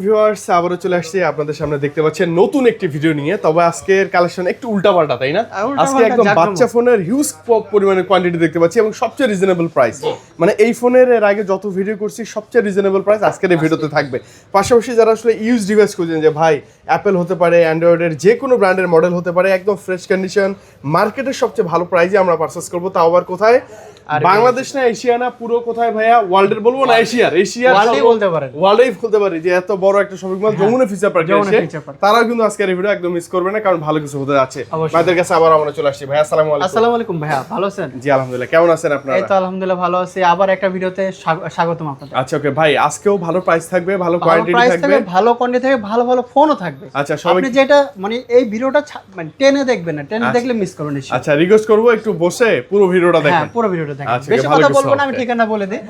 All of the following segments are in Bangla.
ভিউয়ার্স আবারও চলে আসছি আপনাদের সামনে, দেখতে পাচ্ছেন নতুন একটি ভিডিও নিয়ে। তবে আজকের কালেকশন একটু উল্টাপাল্টা, তাই না? আজকে একদম বাচ্চা ফোনের হিউজ পরিমাণে কোয়ান্টিটি দেখতে পাচ্ছি এবং সবচেয়ে রিজনেবল প্রাইস। মানে এই ফোনের এর আগে যত ভিডিও করছি সবচেয়ে রিজনেবল প্রাইস আজকের এই ভিডিওতে থাকবে। পাশাপাশি যারা আসলে ইউজ ডিভাইস খুঁজছেন, যে ভাই অ্যাপেল হতে পারে, অ্যান্ড্রয়েডের যে কোনো ব্র্যান্ডের মডেল হতে পারে, একদম ফ্রেশ কন্ডিশন, মার্কেটের সবচেয়ে ভালো প্রাইসে আমরা পারচেস করবো। তাও আবার কোথায়? বাংলাদেশ না, এশিয়া না, পুরো কোথায় ভাইয়া? ওয়ার্ল্ডের বলবো না, এশিয়ার ওয়ার্ল্ডই বলতে পারেন, ওয়ার্ল্ডই বলতে পারি। যে এত বড় একটা শপিং মল যমুনা ফিচার পার্কে এসে তারাও কিন্তু আজকের এই ভিডিও একদম মিস করবে না, কারণ ভালো কিছু হতে যাচ্ছে। ভাইদের কাছে আবার আমরা চলে আসছি। ভাই আসসালামু আলাইকুম। আসসালামু আলাইকুম ভাইয়া, ভালো আছেন? জি আলহামদুলিল্লাহ, কেমন আছেন আপনারা? এই তো আলহামদুলিল্লাহ ভালো আছি। আবার একটা ভিডিওতে স্বাগতম আপনাদের। আচ্ছা ওকে ভাই, আজকেও ভালো প্রাইস থাকবে, ভালো কোয়ান্টিটি থাকবে, ভালো কোয়ান্টিটি থাকবে, ভালো ভালো ফোনও থাকবে। আচ্ছা সবাই আপনি যেটা মানে এই ভিডিওটা মানে টেনে দেখবেন না, টেনে দেখলে মিস করবেন। আচ্ছা রিকোয়েস্ট করব একটু বসে পুরো ভিডিওটা দেখেন। হ্যাঁ পুরো ভিডিওটা দেখেন। বেশি কথা বলবো না, আমি ঠিকানা বলে দিই।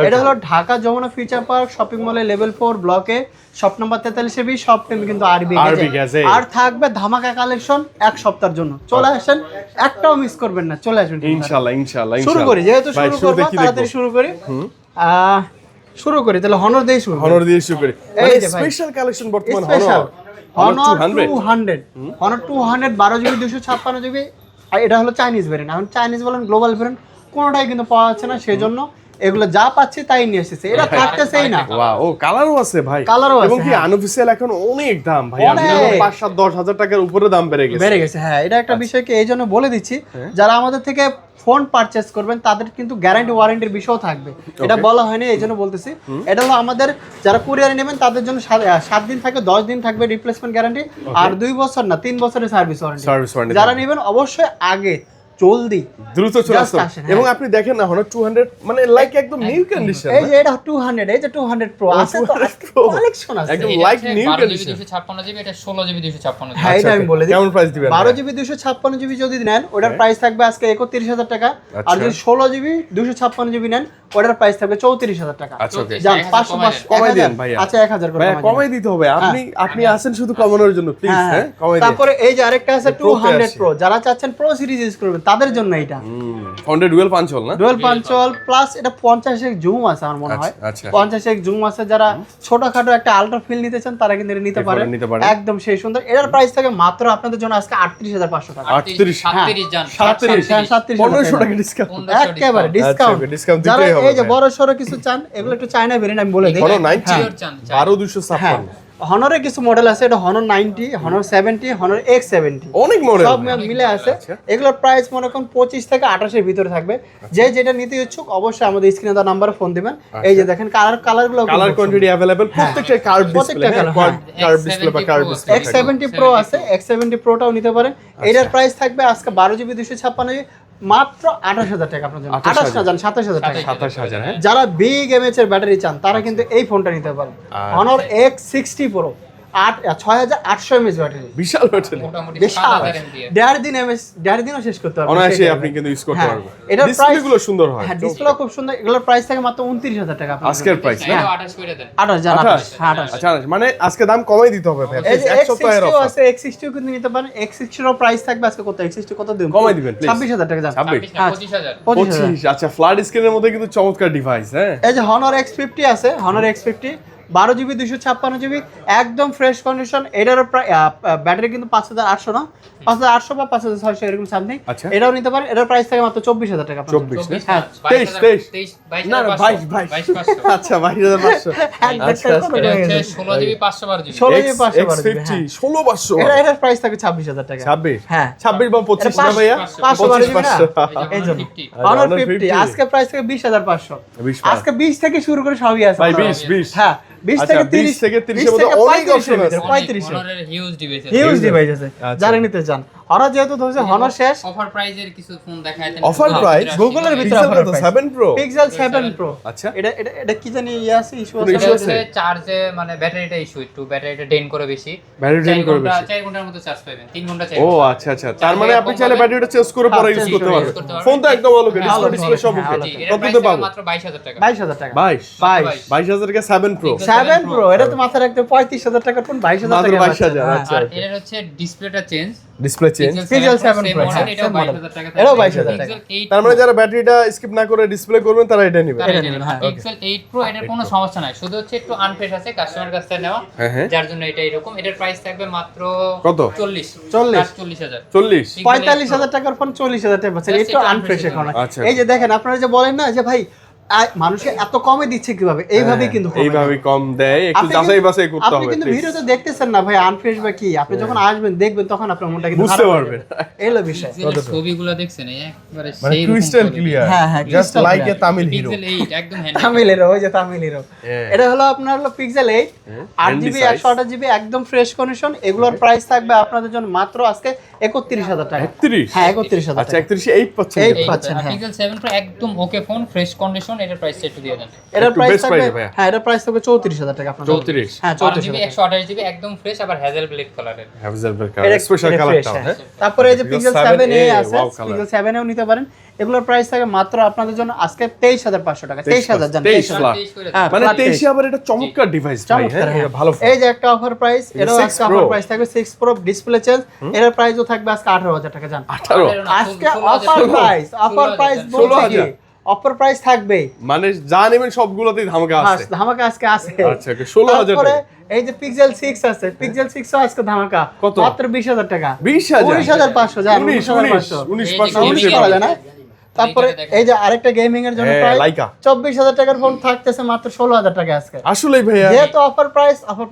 এটা হলো Dhaka Jamuna future park shopping মলে লেভেল 4 ব্লকে শপ নাম্বার 43 শপ টেম কিন্তু আরবি গেজে। আর থাকবে ধামাকা কালেকশন এক সপ্তাহের জন্য। চলে আসেন, একটাও মিস করবেন না, চলে আসবেন ইনশাআল্লাহ ইনশাআল্লাহ। শুরু করি, যেহেতু শুরু করব তাড়াতাড়ি শুরু করি। শুরু করি তাহলে হনর দিয়ে শুরু করি। এই যে স্পেশাল কালেকশন বর্তমান হনর 200 হনর 200 12GB 256GB। আর এটা হলো চাইনিজ ভেরিয়েন্ট। এখন চাইনিজ বলেন গ্লোবাল ভেরিয়েন্ট কোনোটাই কিন্তু পাওয়া যাচ্ছে না, সেজন্য এগুলো যা পাচ্ছি তাই নিয়ে এসেছে। এটা থাকতেছেই না। ওয়াও, কালারও আছে ভাই, কালারও আছে এবং কি আনঅফিশিয়াল এখন অনেক দাম ভাই, 5-7-10 হাজার টাকার উপরে দাম বেড়ে গেছে। হ্যাঁ এটা একটা বিষয় কি এইজন্য বলে দিচ্ছি, যারা আমাদের থেকে ফোন পারচেজ করবেন তাদের কিন্তু গ্যারান্টি ওয়ারেন্টির বিষয়ও থাকবে। এটা বলা হয়নি, এইজন্য বলতেছি। এটা হলো আমাদের যারা কুরিয়ারে নেবেন তাদের জন্য 7 দিন থাকবে, 10 দিন থাকবে রিপ্লেসমেন্ট গ্যারান্টি, আর 2 বছর না 3 বছরের সার্ভিস ওয়ারেন্টি। যারা নেবেন অবশ্যই আগে জলদি দ্রুত চলে আসুন। এবং আপনি দেখেন না হলো 200 মানে লাইক একদম নিউ কন্ডিশন। এই যে এটা 200, এই যে 200 প্রো আছে তো, কালেকশন আছে একদম লাইক নিউ কন্ডিশন। 256GB, এটা 16GB 256GB। হ্যাঁ এটা আমি বলে দিই। কেমন প্রাইস দিবেন? 12GB 256GB যদি নেন ওটার প্রাইস থাকবে আজকে 31000 টাকা। আর যদি 16GB 256GB নেন ওটার প্রাইস থাকবে 34000 টাকা। আচ্ছা ওকে, জান 500 কমাই দেন ভাই। আচ্ছা 1000 করে কমাই দিতে হবে। আপনি আসেন শুধু কমানোর জন্য, প্লিজ। হ্যাঁ কমাই দেন। তারপরে এই যে আরেকটা আছে 200 প্রো, যারা চাচ্ছেন প্রো সিরিজ ইউজ করবেন তাদের জন্য এটা। ফোনটা ডুয়াল পাঞ্চল না? ডুয়াল পাঞ্চল প্লাস এটা 50x জুম আছে আমার মনে হয়। 50x জুম আছে, যারা ছোটখাটো একটা আলট্রা ফিল নিতে চান তারা কিন্তু এটা নিতে পারেন। একদম সেই সুন্দর। এটার প্রাইস থাকে মাত্র আপনাদের জন্য আজকে 38500 টাকা। 37 জান 37 1500 টাকা ডিসকাউন্ট, একেবারে ডিসকাউন্ট। যারা এই যে বড় সরো কিছু চান, এগুলো একটু চায়না ভেরিয়েন্ট আমি বলে দিই। হনর 90 12256 হনরের কিছু মডেল আছে, এটা হনর 90, হনর 70, হনর X70 অনেক মডেল সব মিলে আছে। এগুলোর প্রাইস মনে করুন 25 থেকে 28 এর ভিতরে থাকবে। যে যেটা নিতে ইচ্ছুক অবশ্যই আমাদের স্ক্রিনে দেওয়া নাম্বারে ফোন দিবেন। এই যে দেখেন কালারগুলো, কালার কোয়ান্টিটি अवेलेबल, প্রত্যেকটা কার্ভ ডিসপ্লে, কার্ভ ডিসপ্লে বা কার্ভ ডিসপ্লে। X70 প্রো আছে, X70 প্রোটাও নিতে পারেন। এটার প্রাইস থাকবে আজকে 12GB 256GB মাত্র 28000 টাকা আপনার জন্য। 28 না জান 27000 টাকা। 27000। হ্যাঁ যারা বিগ এমএএইচ এর ব্যাটারি চান তারা কিন্তু এই ফোনটা নিতে পারেন। Honor X60 pro 6800 mAh battery, বিশাল ব্যাটারি, মোটামুটি বিশাল। 7000 mAh। দেড় দিনও শেষ করতে পারবেন অনায়াসে আপনি কিন্তু ইউজ করতে পারবেন। এটার ডিসপ্লে গুলো সুন্দর হয়। হ্যাঁ ডিসপ্লে খুব সুন্দর। এগুলোর প্রাইস থাকে মাত্র 29000 টাকা আপনার আজকের প্রাইস না? 28 করে দেন। 28 আচ্ছা মানে আজকে দাম কমাই দিতে হবে ভাই। এই যে এক সপ্তাহের X60 অফার আছে, X60 কিন্তু নিতে পারেন। X60 এর প্রাইস থাকবে আজকে কত? X60 কত দিন কমাই দিবেন প্লিজ? 26000 টাকা জান। 26 না 25000। 25। আচ্ছা ফ্ল্যাট স্ক্রিনের মধ্যে কিন্তু চমৎকার ডিভাইস। হ্যাঁ এই যে হনর X50 আছে, হনর X50 12GB 256GB একদম ফ্রেশ কন্ডিশন। এটারও ব্যাটারি কিন্তু 5800 না, 5800 বা 5600 এরকম সামথিং। এটাও নিতে পারেন। এটার প্রাইস থাকে মাত্র 24000 টাকা। 24 হ্যাঁ 23 না 22 আচ্ছা 22500। আচ্ছা এটা হচ্ছে 16GB 512GB। 16GB 550 16500। এটার প্রাইস থাকে 26000 টাকা। 26 হ্যাঁ 26 বা 25 না ভাইয়া? 512GB না এই জন্য 50 হনর 50 আজকে প্রাইস থাকে 20500। আজকে 20 থেকে শুরু করে সবই আছে ভাই 20 হ্যাঁ 20 থেকে 30 থেকে 30 এর মধ্যে অনেক অপশন আছে। 35 হনরের হিউজ ডিভাইস আছে। হিউজ ডিভাইস আছে, যারা নিতে চান। হনর যেহেতু ধরছে হনর শেষ, অফার প্রাইজের কিছু ফোন দেখায় দেন। অফার প্রাইস গুগলের ভিতরে Pixel অফার কত? Price 7 Pro pixel 7 pro. আচ্ছা এটা কি জানি আছে ইস্যু এটা আছে। হচ্ছে চার্জে মানে ব্যাটারিটা ইস্যু, একটু ব্যাটারিটা ড্রেন করে বেশি। ব্যাটারি ড্রেন করে বেশি। 4 ঘন্টার মতো চার্জ পাবেন, 3 ঘন্টা চাই। ও আচ্ছা আচ্ছা, তার মানে আপনি চাইলে ব্যাটারিটা চেঞ্জ করে পরে ইউজ করতে পারবেন। ফোন তো একদম ভালো, ডিসপ্লে সব ওকে। কত দিতে পাবো? মাত্র 22000 টাকা। 22000 টাকা। 22000 টাকা 7 Pro। 7 প্রো এটা তো মাথায় রাখতে 35000 টাকা ফোন 22000 টাকা। মাত্র 22000। হ্যাঁ। আচ্ছা আর এর হচ্ছে ডিসপ্লেটা change, display change. Pixel 7 Pro, model, হ্যাঁ, এটাও same model। 22,000 টাকা এটাও থাকবে। 22,000 টাকা। Pixel 8 তার মানে যারা ব্যাটারিটা স্কিপ না করে ডিসপ্লে করবেন তারা এটা নেবে। তারা এটা এটা নেবেন, নেবেন। হ্যাঁ। Pixel 8 Pro এটার কোনো সমস্যা নাই, শুধু হচ্ছে একটু আনফ্রেশ আছে কাস্টমার কাছ থেকে নেওয়া, হ্যাঁ, হ্যাঁ। যার জন্য এটা এরকম। এটার প্রাইস থাকবে মাত্র কত? 40,000 40। 45,000 টাকার ফোন 40,000 টাকা পাচ্ছেন, Just একটু একটু আনফ্রেশ unfresh এখন। আচ্ছা। এই যে দেখেন আপনারা যে বলেন না যে ভাই মানুষে এত কমে দিচ্ছে কিভাবে, এইভাবেই কিন্তু কমে এইভাবে কম দেয়, একটু আপনি যাচাই কিন্তু- বাছাই করতে আপনি হবে কিন্তু please। ভিডিওতে দেখতেছেন না ভাই আনফ্রেশ বা কি, আপনি যখন আসবেন দেখবেন তখন আপনার মনটা কিন্তু বুঝতে খারাপ হয়ে পারবেন। যাবে। এই হলো বিষয়। পিক্সেলের ছবিগুলো দেখছেন এই একবারে মানে সেই ক্রিস্টাল ক্লিয়ার, হ্যাঁ, হ্যাঁ, just crystal like a clear। Tamil hero. Pixel 8 একদম হ্যান্ড তামিল হিরো, ওই যে তামিল হিরো। হ্যাঁ। এটা হলো আপনার হলো pixel 8 Handy 8GB size। 128GB একদম ফ্রেশ কন্ডিশন। এগুলোর প্রাইস থাকবে আপনাদের জন্য মাত্র আজকে 31,000 টাকা। 31? হ্যাঁ 31,000 আচ্ছা, টাকা। 31 8 পাচ্ছেন। 8 যেটা। পাচ্ছেন, হ্যাঁ। পিক্সেল 7 Pro একদম ওকে ফোন, ফ্রেশ কন্ডিশন, এটার প্রাইস একটু দিয়ে দেন। এটার একটু প্রাইস best থাকবে, price এ ভাইয়া। হ্যাঁ এটার প্রাইস থাকবে 34,000 টাকা আপনাদের। 34? হ্যাঁ 12GB 34,000 128GB একদম ফ্রেশ, আবার হ্যাজেল ব্লেড কালারের। হ্যাভেল এটা কালার, স্পেশাল এটা কালারটা, fresh, হ্যাঁ। তারপরে এই যে Pixel পিক্সেল 7a 7a, আছে, wow color। পিক্সেল 7aও নিতে পারেন। এগুলোর প্রাইস থাকে মাত্র আপনাদের জন্য আজকে 23,500 টাকা। 23,000 জান, 23 23,000 লাখ। 23 করে হ্যাঁ, মানে flat 23 আবার এটা চমৎকার ডিভাইস ভাই, চমৎকার, হ্যাঁ, হ্যাঁ। এটা ভালো। এই যে একটা অফার প্রাইস, এটাও 6 আজকে Pro। অফার প্রাইস থাকবে 6 Pro ডিসপ্লে চেঞ্জ। এর প্রাইসও থাকবে আজকে 18,000 টাকা জান। 18? আজকে অফার প্রাইস, অফার প্রাইস বলতে কি 16,000 অফার প্রাইস থাকবেই। মানে যা নেবেন সবগুলোতেই ধামাকা আছে। ধামাকা আজকে আছে। আচ্ছা, ওকে, 16,000 তারপরে টাকা। এই যে পিক্সেল 6 আছে, পিক্সেল 6 ও আজকে ধামাকা কত? মাত্র 20,000 টাকা। 20,000? 19,500 জান, 19,500 19,500 19,500 19 করা যায় না? তারপরে এই যে আরেকটা গেমিং এর জন্য হ্যাঁ, প্রাইস লাইকা। 24,000 টাকার ফোন থাকতেছে মাত্র 16,000 টাকা আজকে। আসলেই ভাইয়া। যেহেতু অফার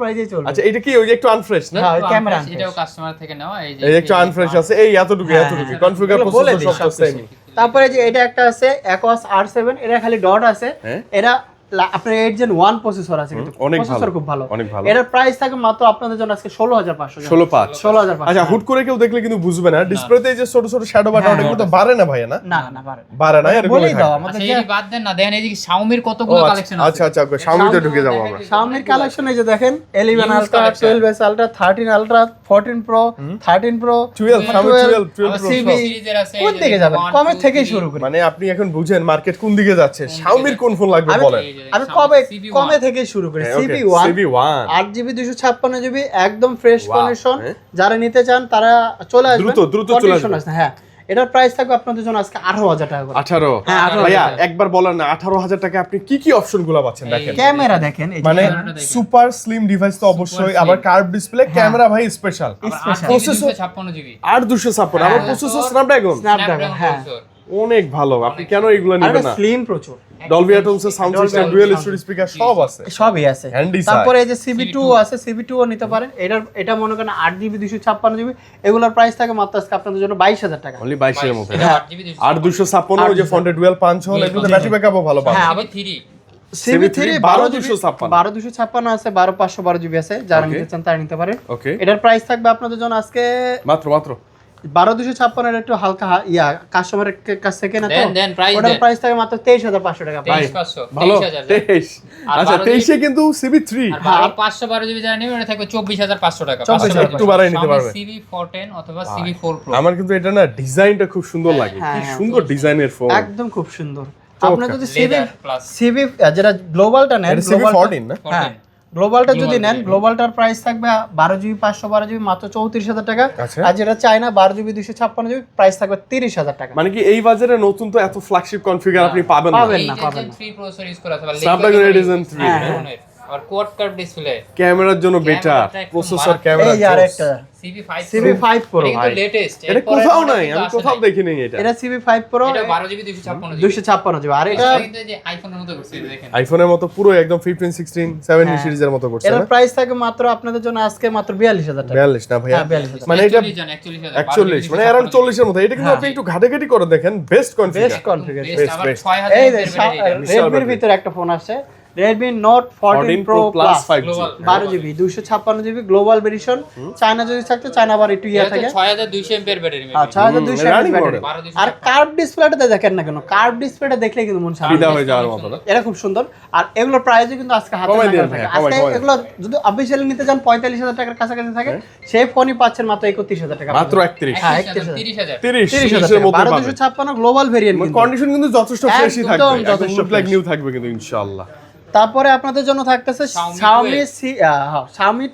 প্রাইসেই চলবে। আচ্ছা, এটা কি ওই যে একটু আনফ্রেশ না? হ্যাঁ, ওই ক্যামেরা এটাও কাস্টমার থেকে নেওয়া। এই যে এই একটু আনফ্রেশ আছে, এই এতটুকু এতটুকু কনফিগার এগুলো বলে প্রসেসর দিই সব সেম। তারপরে যে এটা একটা আছে Aquos R7, এটা খালি ডট আছে। হ্যাঁ। এটা আপনার 8 Gen 1 প্রসেসর আছে, কিন্তু অনেক ভালো, প্রসেসর খুব ভালো। অনেক ভালো। এটার প্রাইস থাকে মাত্র আপনাদের জন্য আজকে 16,500 16,500 16,500 আচ্ছা, হুট করে কেউ দেখলে কিন্তু বুঝবে না, ডিসপ্লেতে এই যে ছোট ছোট শ্যাডো বাটন হ্যাঁ, এগুলো তো বাড়ে না ভাইয়া, না? না না পারে বাড়ে না, এরকম বলেই দাও আমাদের আচ্ছা যে এই বাদ দেন না, দেখেন এই যে Xiaomi-র ও কতগুলো কালেকশন আছে। আচ্ছা আচ্ছা, ওকে, Xiaomi-তে ঢুকে যাবো আমরা। Xiaomi কালেকশন এই যে দেখেন 11 Huge Ultra, collection। 12S Ultra, 13 Ultra, 14 Pro, 13 Pro, 12 Xiaomi 12 12 আবার Pro CB Pro। সিরিজের আছে, কোন এই যে দিকে যাবেন? 1, কমের 2, থেকেই 3 শুরু করি। মানে আপনি এখন বুঝেন মার্কেট কোন দিকে যাচ্ছে, Xiaomi-র কোন ফোন লাগবে বলেন। এই যে আমি Xiaomi কবে CB1 কমে থেকেই শুরু করি। হ্যাঁ, okay, CB1 CB1 8GB 256GB একদম ফ্রেশ Wow, কন্ডিশন। হ্যাঁ। যারা নিতে চান তারা চলে আসবেন, দ্রুত চলে Condition আসবেন। আছে, হ্যাঁ। এটার প্রাইস থাকবে আপনাদের জন্য আজকে 18,000 টাকা করে। 18? হ্যাঁ, 18,000 ভাইয়া টাকা। একবার বলেন না, 18,000 টাকা আপনি কি কি অপশনগুলো পাচ্ছেন দেখেন। ক্যামেরা দেখেন এই যে মানে ক্যামেরাটা দেখেন। সুপার স্লিম ডিভাইস তো অবশ্যই, slim। আবার কার্ভ ডিসপ্লে, ক্যামেরা ভাই স্পেশাল, Special। Processor- 256GB আর 256, আবার হ্যাঁ। প্রসেসর স্ন্যাপড্রাগন, স্ন্যাপড্রাগন, হ্যাঁ। অনেক ভালো। আপনি কেন এগুলো আর নেবেন না? স্লিম প্রচুর, ডলবি অ্যাটমসের সাউন্ড Dolby সিস্টেম, Atmos dual sound studio speaker সব আছে। সবই আছে। Handy size। তারপরে এই যে CB2 আছে, CB2 ও নিতে পারেন। এটা মনে করেন 8GB 256GB, এগুলোর প্রাইস থাকে মাত্র আজকে আপনাদের জন্য 22,000 টাকা। অনলি 22 এর মধ্যে। এটা হ্যাঁ। 8GB আর 256 ওই যে ফন্টে ডুয়াল পাঞ্চ হল, এগুলোতে ব্যাটারি ব্যাকআপও ভালো পাবেন। হ্যাঁ, আবার 3 CB3 12,256 12,256 আছে, 12,512GB আছে, যারা Okay. নিতে চান তারা নিতে পারেন। ওকে, এটার প্রাইস থাকবে আপনাদের জন্য আজকে মাত্র 12,256 এর একটু হালকা কাস্টমারের কাছ থেকে না তো, দেন, price ওটার দেন। প্রাইস থাকে মাত্র 23,500 টাকা। 23,500 ভালো। 23,000 23 আর আচ্ছা, 12 23 এ কিন্তু CB3 আর 512GB যারা নেবে ওটা থাকবে 24,500 টাকা। 24,500 একটু বাড়াই নিতে পারবে। CB410 অথবা CB4 Pro। আমার কিন্তু এটা না ডিজাইনটা খুব সুন্দর লাগে, হ্যাঁ, কি হ্যাঁ, সুন্দর ডিজাইনের ফোন। একদম খুব সুন্দর। চমৎকার। আপনারা যদি Leather plus সিবি যেটা গ্লোবালটা নেন, এটা CB14 না? হ্যাঁ, গ্লোবালটা যদি Global নেন, দিয়ে। গ্লোবালটার প্রাইস থাকবে 12GB 512GB মাত্র 34,000 টাকা। আচ্ছা। আর যেটা চায়না 12GB 256GB প্রাইস থাকবে 30,000 টাকা। মানে কি এই বাজারে নতুন তো এত ফ্ল্যাগশিপ কনফিগার আপনি পাবেন না। পাবেন এই না, যে পাবেন না। 3 প্রসেসর ইউজ করা আছে, আবার Snapdragon Lenovo Ryzen 3, হ্যাঁ, হ্যাঁ। হ্যাঁ। আবার কোয়াড কার্ভ ডিসপ্লে। ক্যামেরার জন্য বেটার, ক্যামেরাটা একদম প্রসেসর মারাত্মক। ক্যামেরা। এই আর একটা CB5 CB5 Pro এটা কিন্তু ভাই। লেটেস্ট। এটা কোথাও নাই, আমি কোথাও দেখিনি এটা। এটা CB5 Pro এটা 12GB 256GB। 256GB, আর এটা কিন্তু এই যে আইফোনের মতো করছে, এই যে দেখেন। আইফোনের মতো পুরো একদম 15 16 17 হ্যাঁ। সিরিজের মতো করছে এটার না? প্রাইস থাকে মাত্র আপনাদের জন্য আজকে মাত্র 42,000 টাকা। 42 না ভাইয়া, হ্যাঁ, 42,000 মানে এটা 41,000 41 মানে अराउंड 40 এর মতো। এটা কিন্তু আপনি একটু ঘাটাঘাটি করে দেখেন, best configure. Best configuration. Best, আবার best। 6000 এই এর ব্যাটারি। বিশাল রেডমির ব্যাটারি। ভিতরে একটা ফোন আছে, Redmi Note 14 Pro Plus 5G। Global। 12GB 256GB global variation. China যদি থাকতো, চায়না আবার একটু ইয়া থাকে। 6200 এমপিআর ব্যাটারি। আচ্ছা, 6200 running ব্যাটারি। model। আর কার্ভ ডিসপ্লেটা দেখেন না কেন, কার্ভ ডিসপ্লেটা দেখলে কিন্তু মন শান্তি ফিদা হয়। হয়ে যাওয়ার মতো না? এটা খুব সুন্দর। আর এগুলোর প্রাইসও কিন্তু আজকে হাতে কমাই নাগালে দেন থাকে। ভাইয়া, আজকে কমাই দেন। এগুলো যদি অফিসিয়ালি নিতে যান 45,000 টাকার কাছাকাছি থাকে, সেই ফোনই পাচ্ছেন মাত্র 31,000 টাকা। মাত্র 31 হ্যাঁ, 30,000। 30 30,000 এর মধ্যে পাবেন। 1256 গ্লোবাল ভেরিয়েন্ট। কন্ডিশন কিন্তু যথেষ্ট ফ্রেশই একদম থাকবে, যথেষ্ট একদম লাইক fresh। নিউ থাকবে কিন্তু ইনশাআল্লাহ। তারপরে আপনাদের জন্য থাকতেছে Xiaomi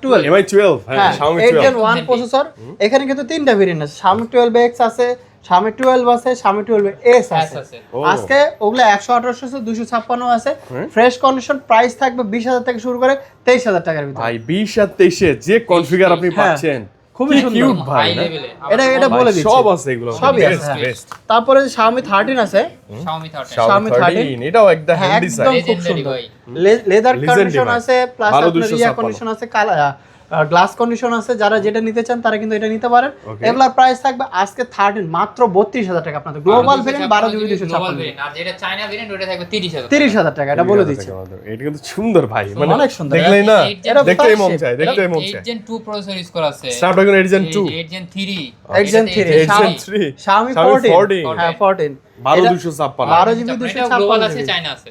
12 MI 12 হ্যাঁ হ্যাঁ Xiaomi 8 Gen 12 1 প্রসেসর। এখানে কিন্তু তিনটা ভেরিয়েন্ট আছে, Xiaomi 12X আছে, Xiaomi 12 আছে, Xiaomi 12S আছে। আছে। আজকে ওগুলো 128 আছে, 256 আছে। ফ্রেশ কন্ডিশন প্রাইস থাকবে 20,000 থেকে শুরু করে 23,000 টাকার ভিতরে। ভাই 20 আর 23 এ যে কনফিগার আপনি হ্যাঁ, পাচ্ছেন খুবই সুন্দর। কিউট ভাই হাই না? লেভেলে এটা বলে দিচ্ছি, সব আছে এগুলো সবই আছে, Best, হ্যাঁ। best। তারপরে Xiaomi 13 আছে, Xiaomi 13 Xiaomi 13 এটাও একটা হ্যাঁ, হ্যান্ডি একদম সাইজ খুব Legendary সুন্দর। ভাই। লেদার Legendary কন্ডিশন ভাই। আছে, প্লাস 12,256 আপনার ইয়া কন্ডিশন আছে, গ্লাস কন্ডিশন আছে। যারা যেটা নিতে চান তারা কিন্তু এটা নিতে পারেন। Okay. এগুলার প্রাইস থাকবে আজকে 13 মাত্র 32,000 টাকা আপনাদের। গ্লোবাল ভেরিয়েন্ট 12GB 256, আর যেটা চায়না ভেরিয়েন্ট ওটা থাকবে 30,000 30,000 টাকা, এটা বলে দিচ্ছি। এটা কিন্তু সুন্দর ভাই মানে অনেক সুন্দর। দেখলেই না এটা দেখতেই মন flagship। চায় দেখতেই মন চায় 8 Gen 2 প্রসেসর ইউজ করা আছে। Snapdragon 8 Gen 2 8 Gen 3 8 Gen 3 8 Gen 3 Xiaomi 14 হ্যাঁ 14 12,256 12GB এটা গ্লোবাল আছে 256 চায়না আছে।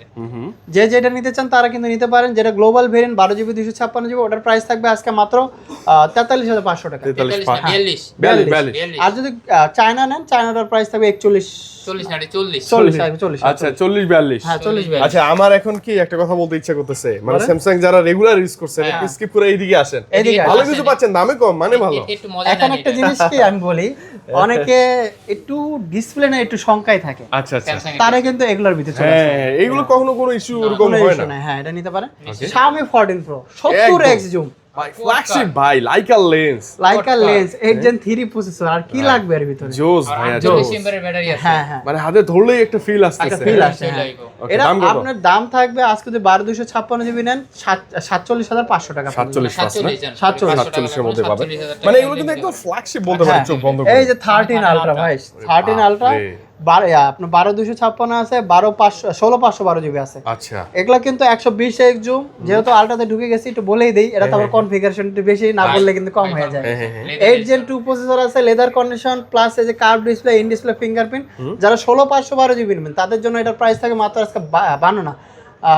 যে যেটা নিতে চান তারা কিন্তু নিতে পারেন। যেটা গ্লোবাল ভেরিয়েন্ট 12GB 256GB ওটার প্রাইস থাকবে আজকে মাত্র 43,500 টাকা। 43 না, 42 42 আর যদি চায়না নেন, চায়নাটার প্রাইস থাকবে 41 40 না 40 40 আচ্ছা 40 42 হ্যাঁ 40 আচ্ছা আমার এখন কি একটা কথা বলতে ইচ্ছা করতেছে মানে স্যামসাং যারা রেগুলার ইউজ করছেন একটু স্কিপ করে এইদিকে আসেন এদিকে ভালো কিছু পাচ্ছেন দামে কম মানে ভালো একটু মজা এখন নেন একটা এটা। জিনিস কি আমি বলি, অনেকে একটু ডিসপ্লে না একটু শঙ্কায় থাকে, আচ্ছা আচ্ছা Samsung তারা কিন্তু এগুলোর ভিতরে চলে আসে। হ্যাঁ এইগুলো কখনো কোনো ইস্যু এরকম কোনো হয় issue না নাই, হ্যাঁ এটা নিতে পারেন। Xiaomi 14 Pro 70x জুম, ভাই ফ্ল্যাগশিপ ভাই Laika lens Laika lens, 8 Gen 3 processor, আর কি লাগবে এর ভিতরে? জোস আর ভাই 48 এমএর ব্যাটারি আছে। হ্যাঁ হ্যাঁ মানে হাতে ধরলেই একটা ফিল একটা আসতেছে ফিল হ্যাঁ। আসে, হ্যাঁ। Okay, এটা দাম কত? আপনার দাম থাকবে আজকে যদি 12/256GB নেন 47,500 টাকা পড়বে। 47 পাঁচ না 47 এর মধ্যে পাবেন মানে এগুলো কিন্তু একদম ফ্ল্যাগশিপ বলতে পারেন হ্যাঁ, চোখ বন্ধ করে এই যে 13 আলট্রা ভাই, 13 আলট্রা বাপরে। আপনার 12/256 আছে, 16/512GB আছে। আচ্ছা এগুলা কিন্তু 120x জুম, যেহেতু আলট্রাতে ঢুকে গেছি একটু বলেই দেই, এটা তো আবার কনফিগারেশন একটু বেশি না বললে কিন্তু কম হয়ে যায়। 8 Gen 2 প্রসেসর আছে, লেদার কন্ডিশন প্লাস এই যে curve display, in display fingerprint. যারা 16/512GB নেবেন তাদের জন্য এটার প্রাইস থাকে মাত্র আজকে 52 না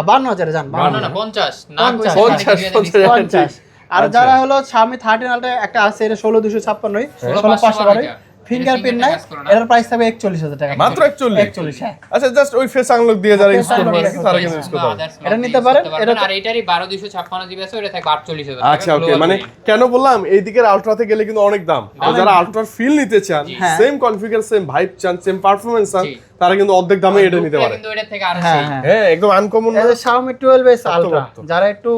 52,000 জান 52 না 50 না 50 50। আর যারা হলো Xiaomi 13 আলট্রা একটা আছে, এটা 16/256 16/512 ফিঙ্গারপ্রিন্ট নাই, এটার প্রাইস থাকবে 41,000 টাকা মাত্র 41 হ্যাঁ। আচ্ছা জাস্ট ওই ফেস আনলক দিয়ে যারা ইউজ Face করবে unlock আর কি, তারা কিন্তু ইউজ করতে পারবে এটা নিতে পারেন, এটা আর এটারই 12/256 জিবি আছে, ওটা থাকবে 48,000 টাকা। আচ্ছা ওকে মানে কেন বললাম এই দিকের আলট্রাতে গেলে কিন্তু অনেক দাম আর যারা আলট্রার ফিল নিতে চান হ্যাঁ। সেম কনফিগার সেম ভাইব চান সেম পারফরম্যান্স চান জি। তারা কিন্তু অর্ধেক দামে এটা নিতে পারে কিন্তু এটা থেকে আরো হ্যাঁ সেই। হ্যাঁ হ্যাঁ একদম আনকমন এই যে Xiaomi 12s Ultra, ভক্ত। যারা একটু